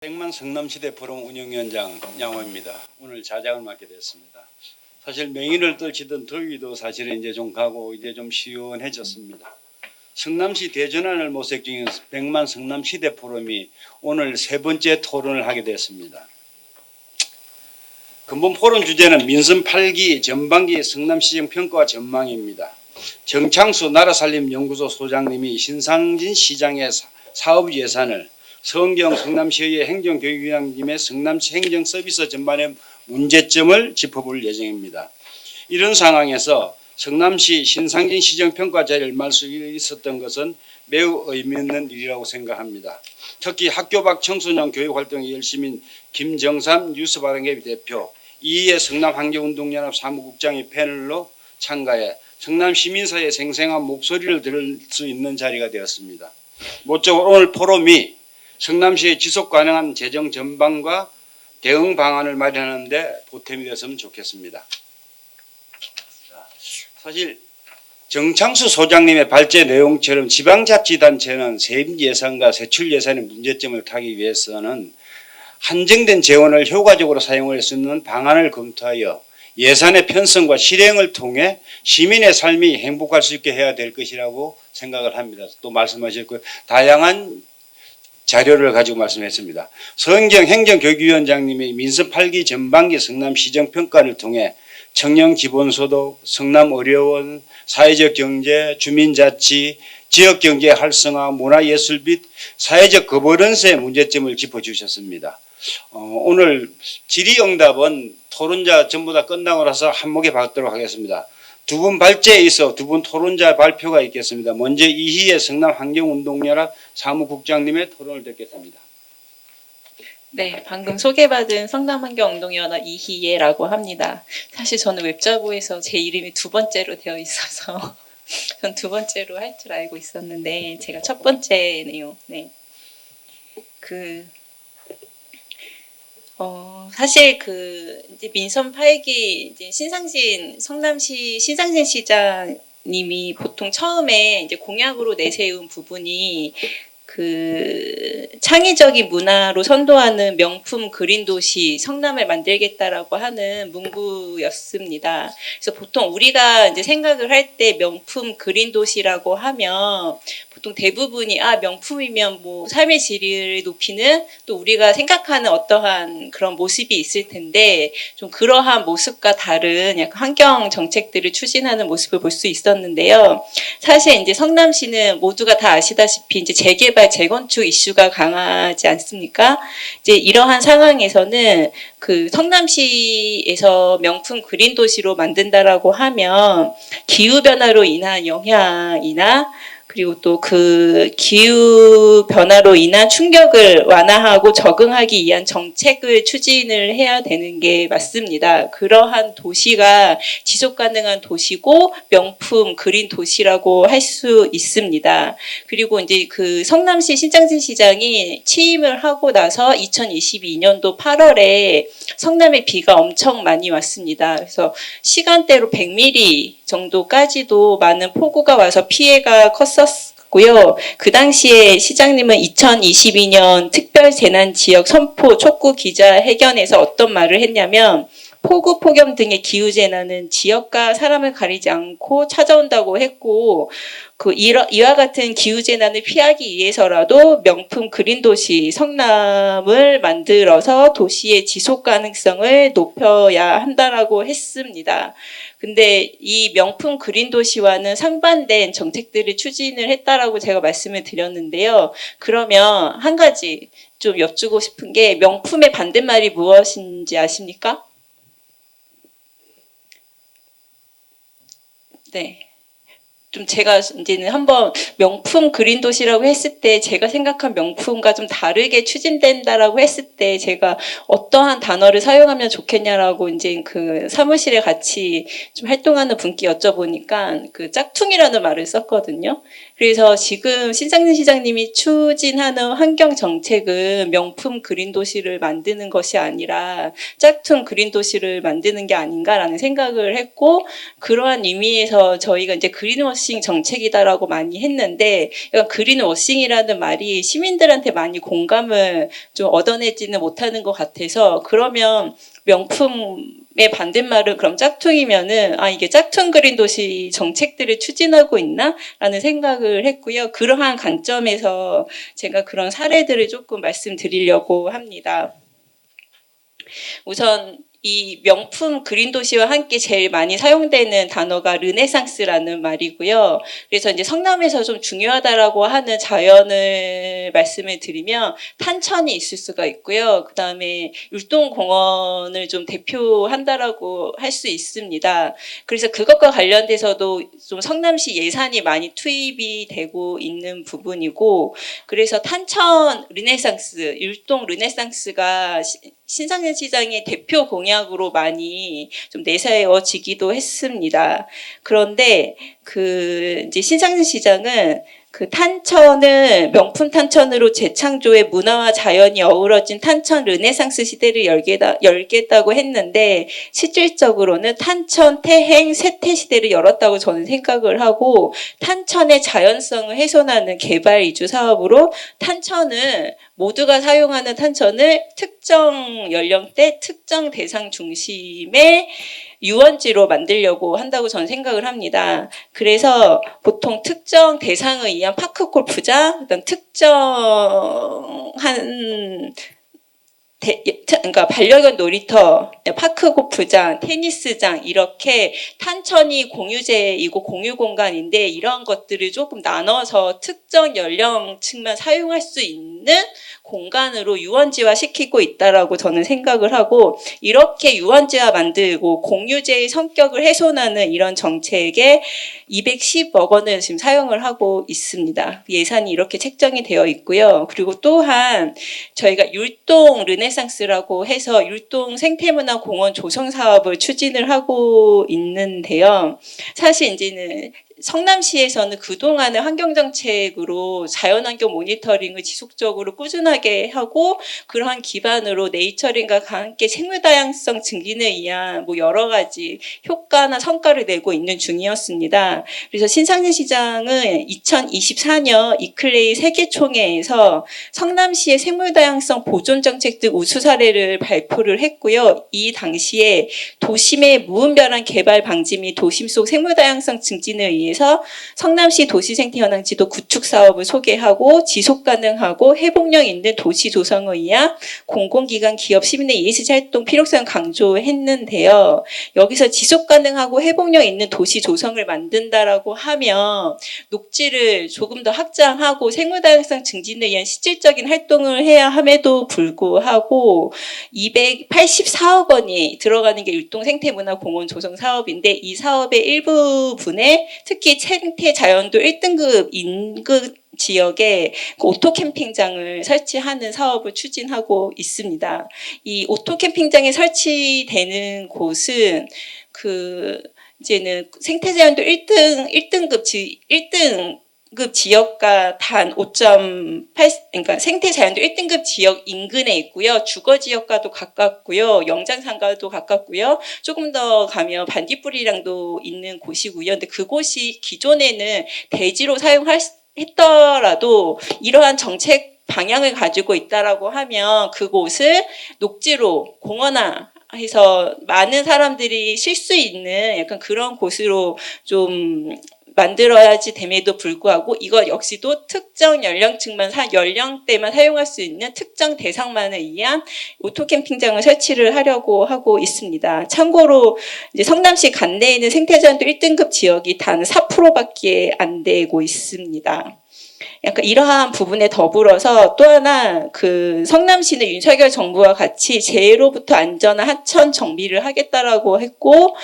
백만 성남시대 포럼 운영위원장 양호입니다. 오늘 자장을 맡게 됐습니다. 사실 맹인을 떨치던 더위도 사실은 이제 좀 가고 이제 좀 시원해졌습니다. 성남시 대전환을 모색 중인 백만 성남시대 포럼이 오늘 세 번째 토론을 하게 됐습니다. 근본 포럼 주제는 민선 8기 전반기 성남시정 평가와 전망입니다. 정창수 나라살림연구소 소장님이 신상진 시장의 사업 예산을 서은경 성남시의 행정교육위원장님의 성남시 행정서비스 전반의 문제점을 짚어볼 예정입니다. 이런 상황에서 성남시 신상진 시정평가 자리를 말 수 있었던 것은 매우 의미 있는 일이라고 생각합니다. 특히 학교 밖 청소년 교육활동에 열심인 김정삼 뉴스바람개비 대표, 이희의 성남환경운동연합 사무국장이 패널로 참가해 성남 시민사회의 생생한 목소리를 들을 수 있는 자리가 되었습니다. 모쪼록 오늘 포럼이 성남시의 지속 가능한 재정 전반과 대응 방안을 마련하는 데 보탬이 됐으면 좋겠습니다. 사실 정창수 소장님의 발제 내용처럼 지방자치단체는 세입 예산과 세출 예산의 문제점을 타기 위해서는 한정된 재원을 효과적으로 사용할 수 있는 방안을 검토하여 예산의 편성과 실행을 통해 시민의 삶이 행복할 수 있게 해야 될 것이라고 생각을 합니다. 또 말씀하셨고요. 다양한 자료를 가지고 말씀했습니다. 서은경 행정교육위원장님이 민선 8기 전반기 성남시정평가를 통해 청년 기본소득, 성남의료원, 사회적 경제, 주민자치, 지역경제 활성화, 문화예술 및 사회적 거버넌스의 문제점을 짚어주셨습니다. 오늘 질의응답은 토론자 전부 다 끝나고 나서 한목에 받도록 하겠습니다. 두 분 발제에 있어 두 분 토론자 발표가 있겠습니다. 먼저 이희의 성남환경운동연합 사무국장님의 토론을 듣겠습니다. 네, 방금 소개받은 성남환경운동연합 이희예라고 합니다. 사실 저는 웹자보에서 제 이름이 두 번째로 되어 있어서 전 두 번째로 할 줄 알고 있었는데 제가 첫 번째네요. 네. 사실 이제 민선 8기 이제 성남시 신상진 시장님이 보통 처음에 이제 공약으로 내세운 부분이 창의적인 문화로 선도하는 명품 그린 도시 성남을 만들겠다라고 하는 문구였습니다. 그래서 보통 우리가 이제 생각을 할 때 명품 그린 도시라고 하면 보통 대부분이 명품이면 뭐 삶의 질을 높이는 또 우리가 생각하는 어떠한 그런 모습이 있을 텐데 좀 그러한 모습과 다른 약간 환경 정책들을 추진하는 모습을 볼 수 있었는데요. 사실 이제 성남시는 모두가 다 아시다시피 이제 재개발, 재건축 이슈가 강하지 않습니까? 이제 이러한 상황에서는 성남시에서 명품 그린 도시로 만든다라고 하면 기후 변화로 인한 영향이나 그리고 또 기후 변화로 인한 충격을 완화하고 적응하기 위한 정책을 추진을 해야 되는 게 맞습니다. 그러한 도시가 지속 가능한 도시고 명품 그린 도시라고 할 수 있습니다. 그리고 이제 성남시 신창진 시장이 취임을 하고 나서 2022년도 8월에 성남에 비가 엄청 많이 왔습니다. 그래서 시간대로 100mm 정도까지도 많은 폭우가 와서 피해가 컸었고요. 그 당시에 시장님은 2022년 특별재난지역 선포 촉구 기자회견에서 어떤 말을 했냐면 폭우, 폭염 등의 기후재난은 지역과 사람을 가리지 않고 찾아온다고 했고 이와 같은 기후재난을 피하기 위해서라도 명품 그린도시 성남을 만들어서 도시의 지속 가능성을 높여야 한다라고 했습니다. 근데 이 명품 그린도시와는 상반된 정책들을 추진을 했다라고 제가 말씀을 드렸는데요. 그러면 한 가지 좀 여쭈고 싶은 게 명품의 반대말이 무엇인지 아십니까? 네. 좀 제가 이제는 한번 명품 그린 도시라고 했을 때 제가 생각한 명품과 좀 다르게 추진된다라고 했을 때 제가 어떠한 단어를 사용하면 좋겠냐라고 이제 사무실에 같이 좀 활동하는 분께 여쭤보니까 짝퉁이라는 말을 썼거든요. 그래서 지금 신상진 시장님이 추진하는 환경 정책은 명품 그린 도시를 만드는 것이 아니라 짝퉁 그린 도시를 만드는 게 아닌가라는 생각을 했고, 그러한 의미에서 저희가 이제 그린워싱 정책이다라고 많이 했는데, 그린워싱이라는 말이 시민들한테 많이 공감을 좀 얻어내지는 못하는 것 같아서, 그러면 명품의 반대말은 그럼 짝퉁이면은 이게 짝퉁 그린 도시 정책들을 추진하고 있나? 라는 생각을 했고요. 그러한 관점에서 제가 그런 사례들을 조금 말씀드리려고 합니다. 우선 이 명품 그린 도시와 함께 제일 많이 사용되는 단어가 르네상스라는 말이고요. 그래서 이제 성남에서 좀 중요하다라고 하는 자연을 말씀을 드리면 탄천이 있을 수가 있고요. 그 다음에 율동공원을 좀 대표한다라고 할 수 있습니다. 그래서 그것과 관련돼서도 좀 성남시 예산이 많이 투입이 되고 있는 부분이고, 그래서 탄천 르네상스, 율동 르네상스가 신상진 시장의 대표 공약으로 많이 좀 내세워지기도 했습니다. 그런데 이제 신상진 시장은 그 탄천을 명품 탄천으로 재창조해 문화와 자연이 어우러진 탄천 르네상스 시대를 열겠다고 했는데, 실질적으로는 탄천 태행 세태 시대를 열었다고 저는 생각을 하고, 탄천의 자연성을 훼손하는 개발 이주 사업으로 탄천을 모두가 사용하는 탄천을 특정 연령대 특정 대상 중심의 유원지로 만들려고 한다고 저는 생각을 합니다. 그래서 보통 특정 대상을 위한 파크 골프장, 어떤 특정한 그러니까 반려견 놀이터, 파크 골프장, 테니스장, 이렇게 탄천이 공유재이고 공유 공간인데, 이런 것들을 조금 나눠서 특정 연령층만 사용할 수 있는 공간으로 유원지화 시키고 있다라고 저는 생각을 하고, 이렇게 유원지화 만들고 공유재의 성격을 훼손하는 이런 정책에 210억 원을 지금 사용을 하고 있습니다. 예산이 이렇게 책정이 되어 있고요. 그리고 또한 저희가 율동 르네상스라고 해서 율동 생태문화 공원 조성 사업을 추진을 하고 있는데요. 사실 이제는 성남시에서는 그동안의 환경정책으로 자연환경 모니터링을 지속적으로 꾸준하게 하고, 그러한 기반으로 네이처링과 함께 생물다양성 증진에 의한 여러 가지 효과나 성과를 내고 있는 중이었습니다. 그래서 신상진 시장은 2024년 이클레이 세계총회에서 성남시의 생물다양성 보존정책 등 우수 사례를 발표를 했고요. 이 당시에 도심의 무분별한 개발 방지 및 도심 속 생물다양성 증진에 의해 성남시 도시생태현황지도 구축 사업을 소개하고, 지속가능하고 회복력 있는 도시 조성을 위한 공공기관 기업 시민의 ESG 활동 필요성을 강조했는데요. 여기서 지속가능하고 회복력 있는 도시 조성을 만든다라고 하면 녹지를 조금 더 확장하고 생물다양성 증진을 위한 실질적인 활동을 해야 함에도 불구하고 284억 원이 들어가는 게 율동생태문화공원 조성 사업인데, 이 사업의 일부분에 특히 생태 자연도 1등급 인근 지역에 오토 캠핑장을 설치하는 사업을 추진하고 있습니다. 이 오토 캠핑장이 설치되는 곳은 이제는 생태 자연도 1등급 지역과 단 5.8, 그러니까 생태 자연도 1등급 지역 인근에 있고요. 주거 지역과도 가깝고요. 영장산과도 가깝고요. 조금 더 가면 반딧불이랑도 있는 곳이고요. 근데 그곳이 기존에는 대지로 했더라도 이러한 정책 방향을 가지고 있다라고 하면 그곳을 녹지로 공원화 해서 많은 사람들이 쉴 수 있는 약간 그런 곳으로 좀 만들어야지 됨에도 불구하고, 이것 역시도 특정 연령대만 사용할 수 있는 특정 대상만을 위한 오토 캠핑장을 설치를 하려고 하고 있습니다. 참고로 이제 성남시 관내에 있는 생태자연도 1등급 지역이 단 4%밖에 안 되고 있습니다. 약간 이러한 부분에 더불어서 또 하나 그 성남시는 윤석열 정부와 같이 제로부터 안전한 하천 정비를 하겠다라고 했고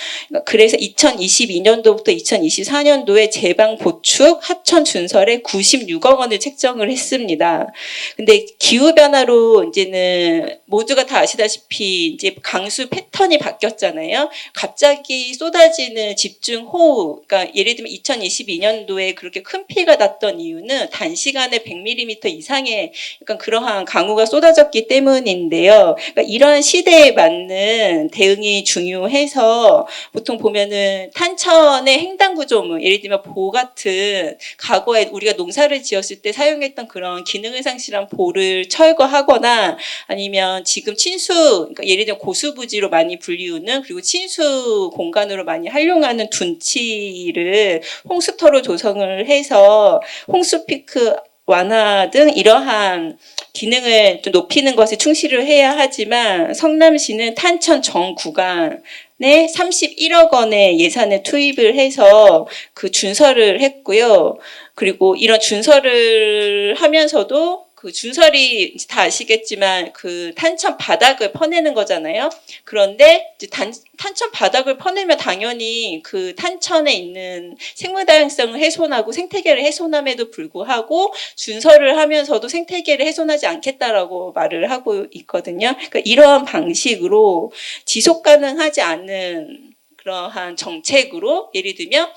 그래서 2022년도부터 2024년도에 제방 보축 하천 준설에 96억 원을 책정을 했습니다. 근데 기후 변화로 이제는 모두가 다 아시다시피 이제 강수 패턴이 바뀌었잖아요. 갑자기 쏟아지는 집중호우, 그러니까 예를 들면 2022년도에 그렇게 큰 피해가 났던 이유는 단시간에 100mm 이상의 약간 그러한 강우가 쏟아졌기 때문인데요. 그러니까 이런 시대에 맞는 대응이 중요해서 보통 보면은 탄천의 횡단구조물, 예를 들면 보 같은 과거에 우리가 농사를 지었을 때 사용했던 그런 기능을 상실한 보를 철거하거나 아니면 지금 친수, 그러니까 예를 들면 고수부지로 많이 불리우는 그리고 친수 공간으로 많이 활용하는 둔치를 홍수터로 조성을 해서 홍수피크 완화 등 이러한 기능을 좀 높이는 것에 충실을 해야 하지만 성남시는 탄천 전 구간에 31억 원의 예산을 투입을 해서 그 준설을 했고요. 그리고 이런 준설을 하면서도 그 준설이 이제 다 아시겠지만 그 탄천 바닥을 퍼내는 거잖아요. 그런데 이제 탄천 바닥을 퍼내면 당연히 그 탄천에 있는 생물다양성을 훼손하고 생태계를 훼손함에도 불구하고 준설을 하면서도 생태계를 훼손하지 않겠다라고 말을 하고 있거든요. 그러니까 이러한 방식으로 지속 가능하지 않은 그러한 정책으로 예를 들면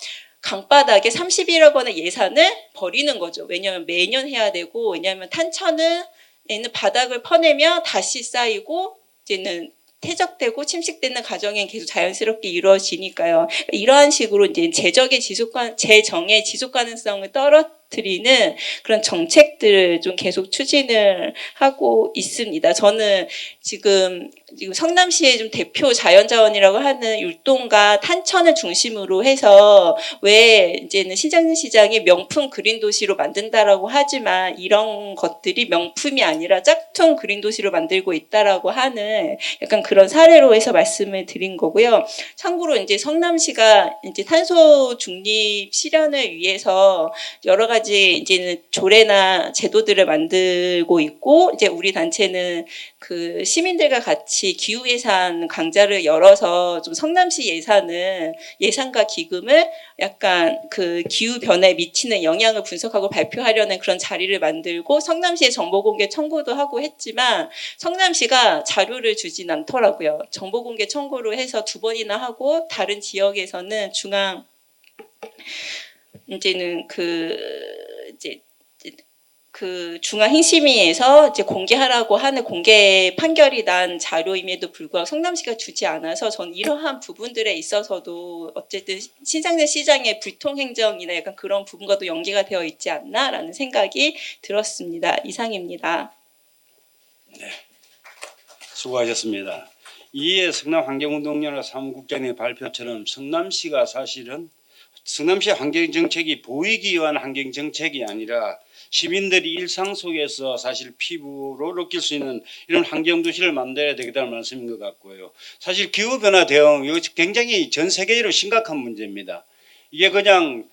강바닥에 31억 원의 예산을 버리는 거죠. 왜냐하면 매년 해야 되고, 왜냐하면 탄천은 바닥을 퍼내면 다시 쌓이고 이제는 퇴적되고 침식되는 과정이 계속 자연스럽게 이루어지니까요. 이러한 식으로 이제 재정의 지속 가능성을 떨어뜨리는 그런 정책들을 좀 계속 추진을 하고 있습니다. 저는 지금 성남시의 좀 대표 자연자원이라고 하는 율동과 탄천을 중심으로 해서 왜 이제는 시장이 명품 그린 도시로 만든다라고 하지만 이런 것들이 명품이 아니라 짝퉁 그린 도시로 만들고 있다라고 하는 약간 그런 사례로 해서 말씀을 드린 거고요. 참고로 이제 성남시가 이제 탄소 중립 실현을 위해서 여러 가지 이제는 조례나 제도들을 만들고 있고 이제 우리 단체는 그 시민들과 같이 기후 예산 강좌를 열어서 좀 성남시 예산과 기금을 약간 그 기후 변화에 미치는 영향을 분석하고 발표하려는 그런 자리를 만들고 성남시에 정보 공개 청구도 하고 했지만 성남시가 자료를 주진 않더라고요. 정보 공개 청구를 해서 2번이나 하고 다른 지역에서는 이제는 중앙행심위에서 이제 공개하라고 하는 공개 판결이 난 자료임에도 불구하고 성남시가 주지 않아서 저는 이러한 부분들에 있어서도 어쨌든 신상재 시장의 불통행정이나 약간 그런 부분과도 연계가 되어 있지 않나라는 생각이 들었습니다. 이상입니다. 네, 수고하셨습니다. 이에 성남환경운동연합 사무국장의 발표처럼 성남시가 사실은 성남시 환경정책이 보이기 위한 환경정책이 아니라 시민들이 일상 속에서 사실 피부로 느낄 수 있는 이런 환경도시를 만들어야 되겠다는 말씀인 것 같고요. 사실 기후변화 대응 이거 굉장히 전 세계적으로 심각한 문제입니다. 이게 그냥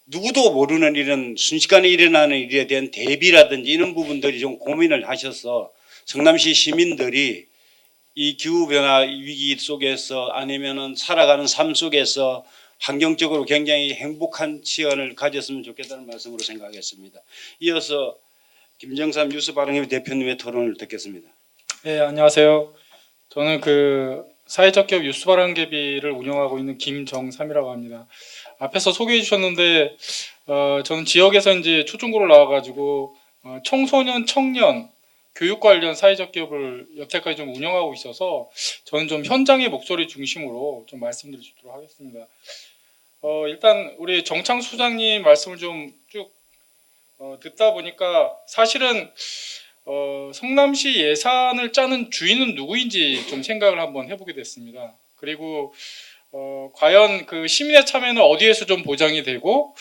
누구도 모르는 이런 순식간에 일어나는 일에 대한 대비라든지 이런 부분들이 좀 고민을 하셔서 성남시 시민들이 이 기후변화 위기 속에서 아니면은 살아가는 삶 속에서 환경적으로 굉장히 행복한 시간을 가졌으면 좋겠다는 말씀으로 생각하겠습니다. 이어서 김정삼 뉴스바람회 대표님의 토론을 듣겠습니다. 네, 안녕하세요. 저는 그 사회적 기업 뉴스바람개비를 운영하고 있는 김정삼이라고 합니다. 앞에서 소개해 주셨는데 저는 지역에서 이제 초중고를 나와가지고 청소년, 청년 교육 관련 사회적 기업을 여태까지 좀 운영하고 있어서 저는 좀 현장의 목소리 중심으로 좀 말씀드리도록 하겠습니다. 일단 우리 정창수 소장님 말씀을 좀 쭉 듣다 보니까 사실은 성남시 예산을 짜는 주인은 누구인지 좀 생각을 한번 해보게 됐습니다. 그리고 과연 그 시민의 참여는 어디에서 좀 보장이 되고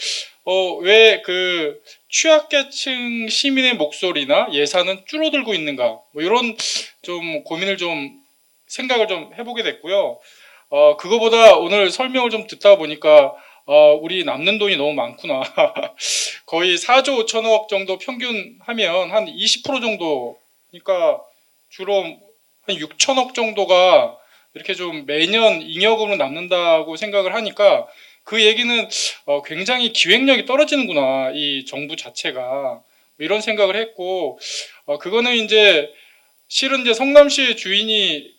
왜 그 취약계층 시민의 목소리나 예산은 줄어들고 있는가 뭐 이런 좀 고민을 좀 생각을 좀 해보게 됐고요. 그거보다 오늘 설명을 좀 듣다 보니까 우리 남는 돈이 너무 많구나. 거의 4조 5천억 정도 평균 하면 한 20% 정도, 그러니까 주로 한 6천억 정도가 이렇게 좀 매년 잉여금으로 남는다고 생각을 하니까 그 얘기는 굉장히 기획력이 떨어지는구나, 이 정부 자체가. 이런 생각을 했고, 그거는 이제 실은 이제 성남시 주인이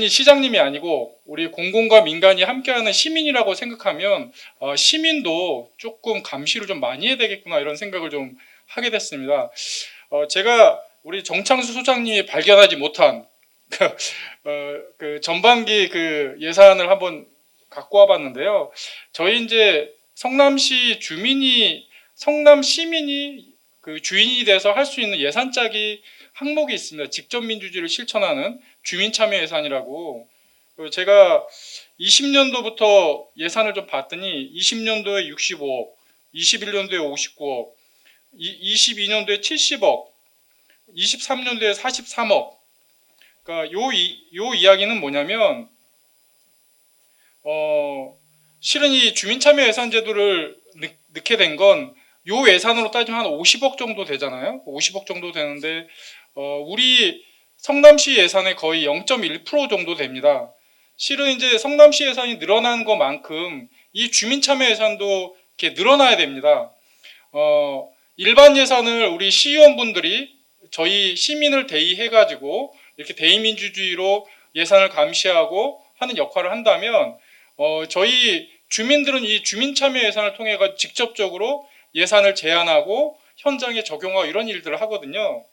시장님이 아니고 우리 공공과 민간이 함께하는 시민이라고 생각하면 시민도 조금 감시를 좀 많이 해야 되겠구나, 이런 생각을 좀 하게 됐습니다. 제가 우리 정창수 소장님이 발견하지 못한 그 전반기 그 예산을 한번 갖고 와봤는데요. 저희 이제 성남 시민이 그 주인이 돼서 할 수 있는 예산 짜기 항목이 있습니다. 직접 민주주의를 실천하는 주민참여 예산이라고. 제가 20년도부터 예산을 좀 봤더니 20년도에 65억, 21년도에 59억, 22년도에 70억, 23년도에 43억. 그러니까 요 이야기는 뭐냐면 실은 이 주민참여 예산 제도를 넣게 된 건 요 예산으로 따지면 한 50억 정도 되잖아요. 50억 정도 되는데 우리 성남시 예산의 거의 0.1% 정도 됩니다. 실은 이제 성남시 예산이 늘어난 것만큼 이 주민참여 예산도 이렇게 늘어나야 됩니다. 일반 예산을 우리 시의원분들이 저희 시민을 대의해가지고 이렇게 대의민주주의로 예산을 감시하고 하는 역할을 한다면 저희 주민들은 이 주민참여 예산을 통해 직접적으로 예산을 제안하고 현장에 적용하고 이런 일들을 하거든요.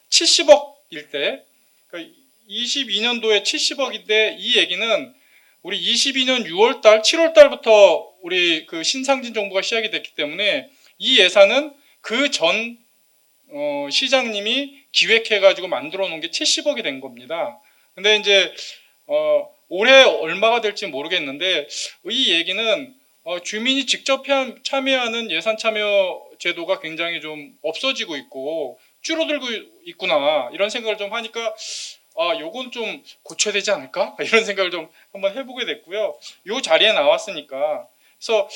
70억일 때, 그러니까 22년도에 70억인데 이 얘기는 우리 22년 6월달, 7월달부터 우리 그 신상진 정부가 시작이 됐기 때문에 이 예산은 그 전 시장님이 기획해가지고 만들어 놓은 게 70억이 된 겁니다. 근데 이제 올해 얼마가 될지 모르겠는데 이 얘기는 주민이 직접 참여하는 예산 참여 제도가 굉장히 좀 없어지고 있고 줄어들고 있구나, 이런 생각을 좀 하니까 요건 좀 고쳐야 되지 않을까? 이런 생각을 좀 한번 해보게 됐고요. 요 자리에 나왔으니까. 그래서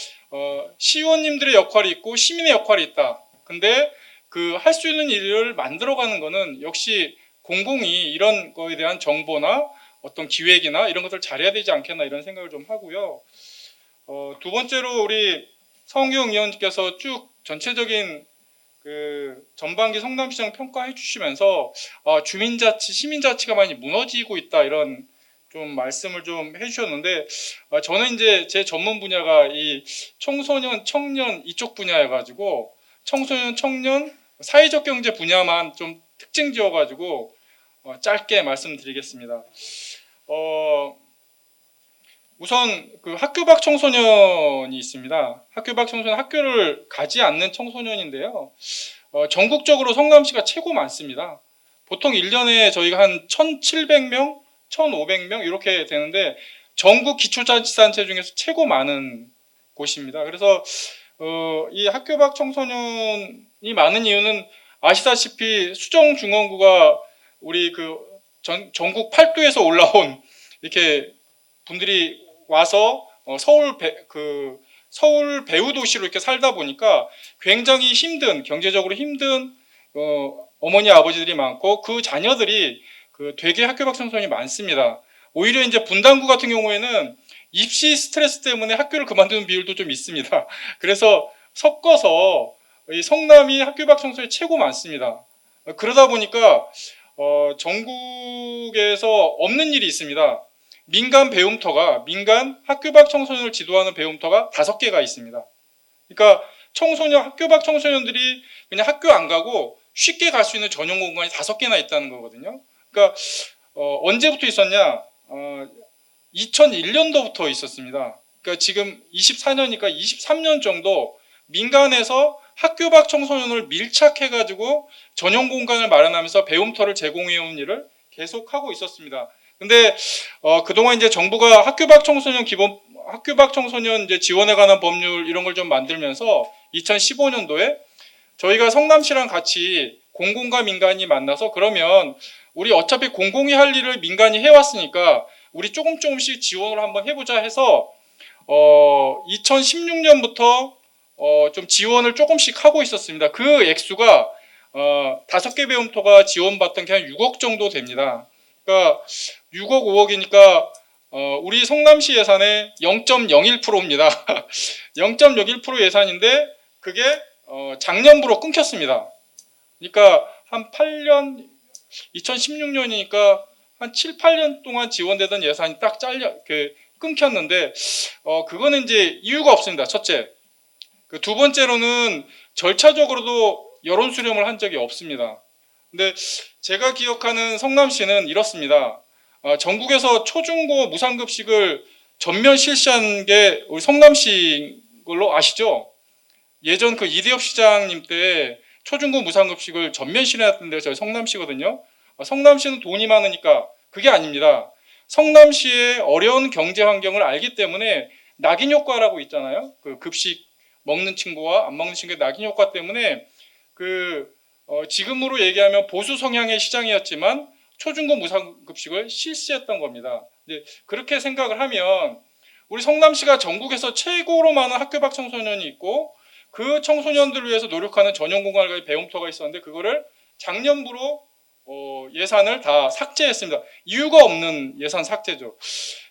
시의원님들의 역할이 있고 시민의 역할이 있다. 근데 그 할 수 있는 일을 만들어가는 거는 역시 공공이 이런 거에 대한 정보나 어떤 기획이나 이런 것들을 잘해야 되지 않겠나, 이런 생각을 좀 하고요. 두 번째로 우리 성경 의원님께서 쭉 전체적인 그 전반기 성남시장 평가해 주시면서 주민자치, 시민자치가 많이 무너지고 있다, 이런 좀 말씀을 좀 해주셨는데 저는 이제 제 전문 분야가 이 청소년, 청년 이쪽 분야여가지고 청소년, 청년, 사회적 경제 분야만 좀 특징 지어가지고 짧게 말씀드리겠습니다. 우선 그 학교 밖 청소년이 있습니다. 학교 밖 청소년, 학교를 가지 않는 청소년인데요. 전국적으로 성남시가 최고 많습니다. 보통 1년에 저희가 한 1,700명, 1,500명 이렇게 되는데 전국 기초자치단체 중에서 최고 많은 곳입니다. 그래서 이 학교 밖 청소년이 많은 이유는 아시다시피 수정중앙구가 우리 그 전국 8도에서 올라온 이렇게 분들이 와서 서울 배후 도시로 이렇게 살다 보니까 굉장히 힘든, 경제적으로 힘든 어머니 아버지들이 많고 그 자녀들이 되게 학교 밖 청소년이 많습니다. 오히려 이제 분당구 같은 경우에는 입시 스트레스 때문에 학교를 그만두는 비율도 좀 있습니다. 그래서 섞어서 이 성남이 학교 밖 청소년이 최고 많습니다. 그러다 보니까 전국에서 없는 일이 있습니다. 민간 학교 밖 청소년을 지도하는 배움터가 5개가 있습니다. 그러니까 학교 밖 청소년들이 그냥 학교 안 가고 쉽게 갈 수 있는 전용 공간이 5개나 있다는 거거든요. 그러니까 언제부터 있었냐? 2001년도부터 있었습니다. 그러니까 지금 24년이니까 23년 정도 민간에서 학교 밖 청소년을 밀착해가지고 전용 공간을 마련하면서 배움터를 제공해온 일을 계속하고 있었습니다. 근데 그동안 이제 정부가 학교 밖 청소년 이제 지원에 관한 법률 이런 걸 좀 만들면서 2015년도에 저희가 성남시랑 같이 공공과 민간이 만나서 그러면 우리 어차피 공공이 할 일을 민간이 해왔으니까 우리 조금씩 지원을 한번 해보자 해서 2016년부터 좀 지원을 조금씩 하고 있었습니다. 그 액수가 5개 배움터가 지원받던 게 한 6억 정도 됩니다. 그러니까 6억 5억이니까 우리 성남시 예산의 0.01%입니다. 0.01% 예산인데 그게 작년부로 끊겼습니다. 그러니까 한 8년, 2016년이니까 한 7, 8년 동안 지원되던 예산이 딱 끊겼는데 그거는 이제 이유가 없습니다. 첫째. 그 두 번째로는 절차적으로도 여론 수렴을 한 적이 없습니다. 근데 제가 기억하는 성남시는 이렇습니다. 전국에서 초중고 무상급식을 전면 실시한 게 우리 성남시인 걸로 아시죠? 예전 그 이대엽 시장님 때 초중고 무상급식을 전면 실현했던 데가 저희 성남시거든요. 성남시는 돈이 많으니까 그게 아닙니다. 성남시의 어려운 경제 환경을 알기 때문에 낙인 효과라고 있잖아요. 그 급식 먹는 친구와 안 먹는 친구의 낙인 효과 때문에 지금으로 얘기하면 보수 성향의 시장이었지만 초중고 무상급식을 실시했던 겁니다. 이제 그렇게 생각을 하면 우리 성남시가 전국에서 최고로 많은 학교 밖 청소년이 있고 그 청소년들을 위해서 노력하는 전용 공간과 배움터가 있었는데 그거를 작년부로 예산을 다 삭제했습니다. 이유가 없는 예산 삭제죠.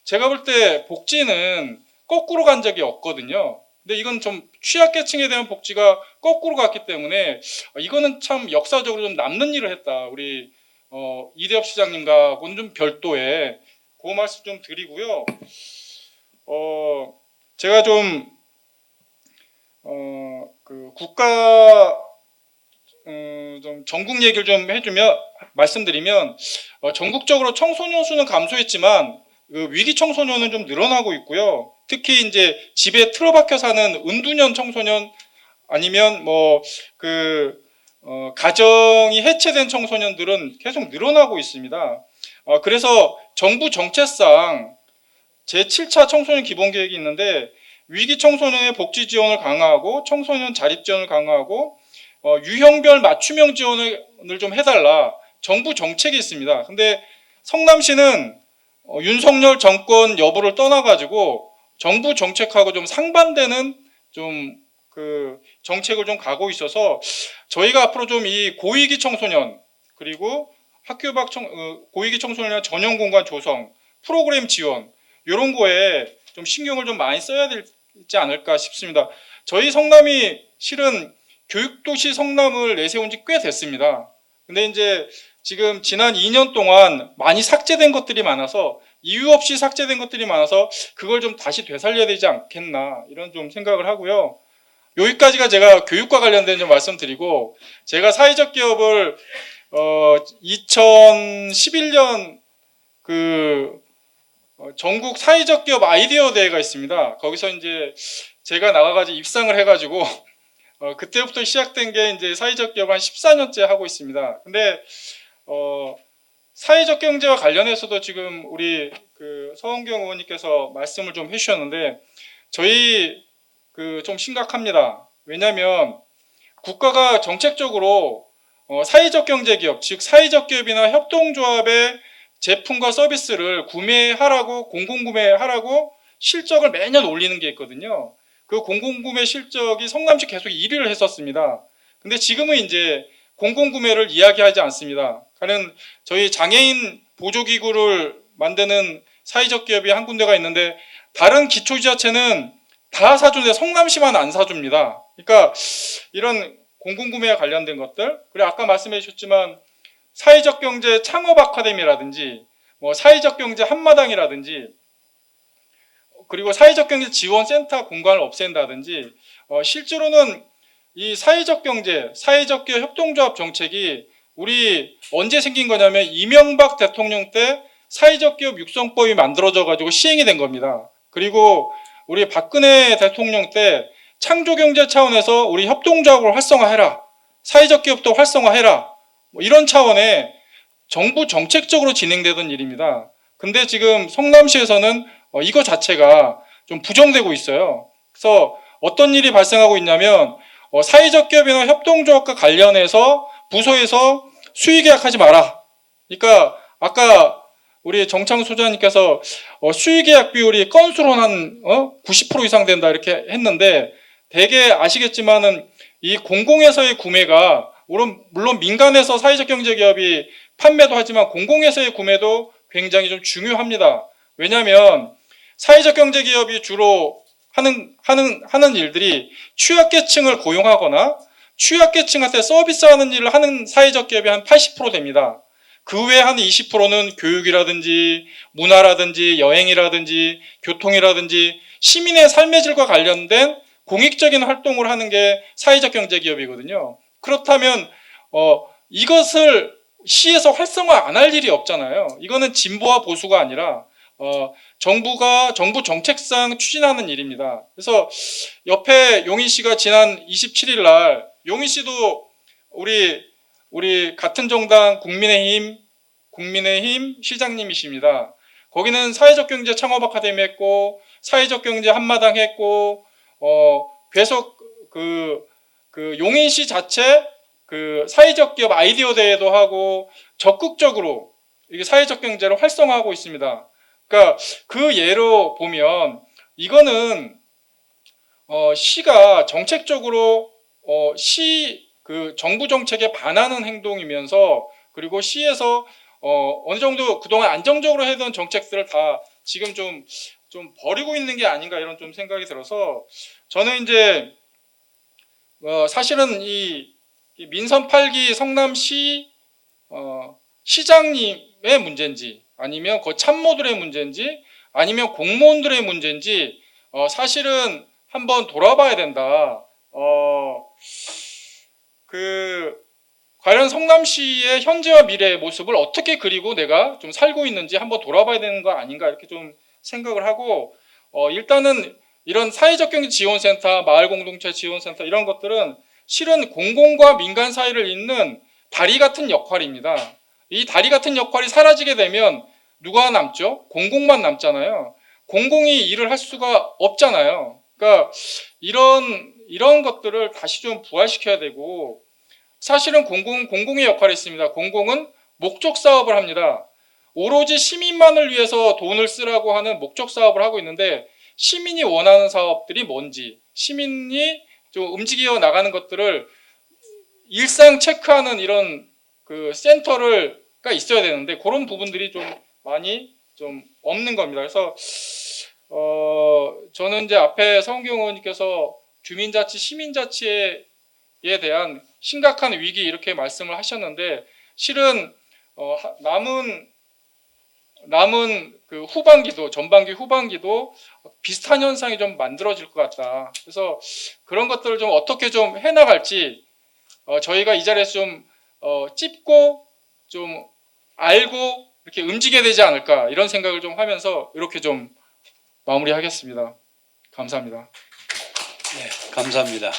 제가 볼 때 복지는 거꾸로 간 적이 없거든요. 근데 이건 좀 취약계층에 대한 복지가 거꾸로 갔기 때문에 이거는 참 역사적으로 좀 남는 일을 했다. 우리 이대엽 시장님과는 좀 별도의 그 말씀 좀 드리고요. 제가 좀 그 국가 좀 전국 얘기를 좀 말씀드리면 전국적으로 청소년 수는 감소했지만 그 위기 청소년은 좀 늘어나고 있고요. 특히 이제 집에 틀어박혀 사는 은둔형 청소년 아니면 가정이 해체된 청소년들은 계속 늘어나고 있습니다. 그래서 정부 정책상 제7차 청소년 기본계획이 있는데 위기 청소년의 복지 지원을 강화하고 청소년 자립 지원을 강화하고 유형별 맞춤형 지원을 좀 해달라. 정부 정책이 있습니다. 근데 성남시는 윤석열 정권 여부를 떠나가지고 정부 정책하고 좀 상반되는 좀 그 정책을 좀 가고 있어서 저희가 앞으로 좀 이 고위기 청소년 그리고 학교 밖 고위기 청소년 전용 공간 조성, 프로그램 지원 이런 거에 좀 신경을 좀 많이 써야 되지 않을까 싶습니다. 저희 성남이 실은 교육도시 성남을 내세운 지 꽤 됐습니다. 근데 이제 지금 지난 2년 동안 많이 삭제된 것들이 많아서 이유 없이 삭제된 것들이 많아서 그걸 좀 다시 되살려야 되지 않겠나 이런 좀 생각을 하고요. 여기까지가 제가 교육과 관련된 좀 말씀드리고 제가 사회적 기업을 2011년 그 전국 사회적 기업 아이디어 대회가 있습니다. 거기서 이제 제가 나가가지고 입상을 해가지고 그때부터 시작된 게 이제 사회적 기업 한 14년째 하고 있습니다. 근데 사회적 경제와 관련해서도 지금 우리 그 서원경 의원님께서 말씀을 좀 해주셨는데 저희 좀 심각합니다. 왜냐하면 국가가 정책적으로 사회적 경제 기업, 즉 사회적 기업이나 협동조합의 제품과 서비스를 구매하라고 공공구매하라고 실적을 매년 올리는 게 있거든요. 그 공공구매 실적이 성남시 계속 1위를 했었습니다. 근데 지금은 이제 공공구매를 이야기하지 않습니다. 가는 저희 장애인 보조기구를 만드는 사회적 기업이 한 군데가 있는데 다른 기초지자체는 다 사주는데 성남시만 안 사줍니다. 그러니까 이런 공공구매와 관련된 것들, 그리고 아까 말씀해 주셨지만 사회적 경제 창업 아카데미라든지 사회적 경제 한마당이라든지 그리고 사회적 경제 지원 센터 공간을 없앤다든지 실제로는 이 사회적 경제, 사회적 기업 협동조합 정책이 우리 언제 생긴 거냐면 이명박 대통령 때 사회적 기업 육성법이 만들어져 가지고 시행이 된 겁니다. 그리고 우리 박근혜 대통령 때 창조경제 차원에서 우리 협동조합을 활성화해라. 사회적 기업도 활성화해라. 이런 차원의 정부 정책적으로 진행되던 일입니다. 근데 지금 성남시에서는 이거 자체가 좀 부정되고 있어요. 그래서 어떤 일이 발생하고 있냐면 사회적 기업이나 협동조합과 관련해서 부서에서 수의 계약하지 마라. 그러니까 아까 우리 정창 소장님께서 수의계약 비율이 건수로 한 90% 이상 된다 이렇게 했는데, 대개 아시겠지만은 이 공공에서의 구매가 물론 민간에서 사회적 경제 기업이 판매도 하지만 공공에서의 구매도 굉장히 좀 중요합니다. 왜냐하면 사회적 경제 기업이 주로 하는 일들이 취약계층을 고용하거나 취약계층한테 서비스하는 일을 하는 사회적 기업이 한 80% 됩니다. 그 외에 한 20%는 교육이라든지 문화라든지 여행이라든지 교통이라든지 시민의 삶의 질과 관련된 공익적인 활동을 하는 게 사회적 경제 기업이거든요. 그렇다면 이것을 시에서 활성화 안 할 일이 없잖아요. 이거는 진보와 보수가 아니라 정부 정책상 추진하는 일입니다. 그래서 옆에 용인 씨가 지난 27일 날, 용인 씨도 우리 같은 정당 국민의힘 시장님이십니다. 거기는 사회적 경제 창업 아카데미 했고 사회적 경제 한마당 했고 계속 그 용인시 자체 그 사회적 기업 아이디어 대회도 하고 적극적으로 이게 사회적 경제를 활성화하고 있습니다. 그러니까 그 예로 보면 이거는 시가 정책적으로 그 정부 정책에 반하는 행동이면서, 그리고 시에서 어느 정도 그동안 안정적으로 해던 정책들을 다 지금 좀 버리고 있는 게 아닌가 이런 좀 생각이 들어서, 저는 이제 사실은 이 민선 8기 성남시 시장님의 문제인지 아니면 그 참모들의 문제인지 아니면 공무원들의 문제인지 사실은 한번 돌아봐야 된다. 과연 성남시의 현재와 미래의 모습을 어떻게 그리고 내가 좀 살고 있는지 한번 돌아봐야 되는 거 아닌가 이렇게 좀 생각을 하고, 일단은 이런 사회적 경제 지원센터, 마을 공동체 지원센터 이런 것들은 실은 공공과 민간 사이를 잇는 다리 같은 역할입니다. 이 다리 같은 역할이 사라지게 되면 누가 남죠? 공공만 남잖아요. 공공이 일을 할 수가 없잖아요. 그러니까 이런 것들을 다시 좀 부활시켜야 되고, 사실은 공공의 역할이 있습니다. 공공은 목적 사업을 합니다. 오로지 시민만을 위해서 돈을 쓰라고 하는 목적 사업을 하고 있는데, 시민이 원하는 사업들이 뭔지, 시민이 좀 움직여 나가는 것들을 일상 체크하는 이런 그 센터가 있어야 되는데, 그런 부분들이 좀 많이 좀 없는 겁니다. 그래서 저는 이제 앞에 성경 의원님께서 주민자치, 시민자치에 대한 심각한 위기 이렇게 말씀을 하셨는데, 실은 남은 그 전반기 후반기도 비슷한 현상이 좀 만들어질 것 같다. 그래서 그런 것들을 좀 어떻게 좀 해나갈지 저희가 이 자리에서 좀 찝고 좀 알고 이렇게 움직여야 되지 않을까 이런 생각을 좀 하면서 이렇게 좀 마무리하겠습니다. 감사합니다. 네, 감사합니다.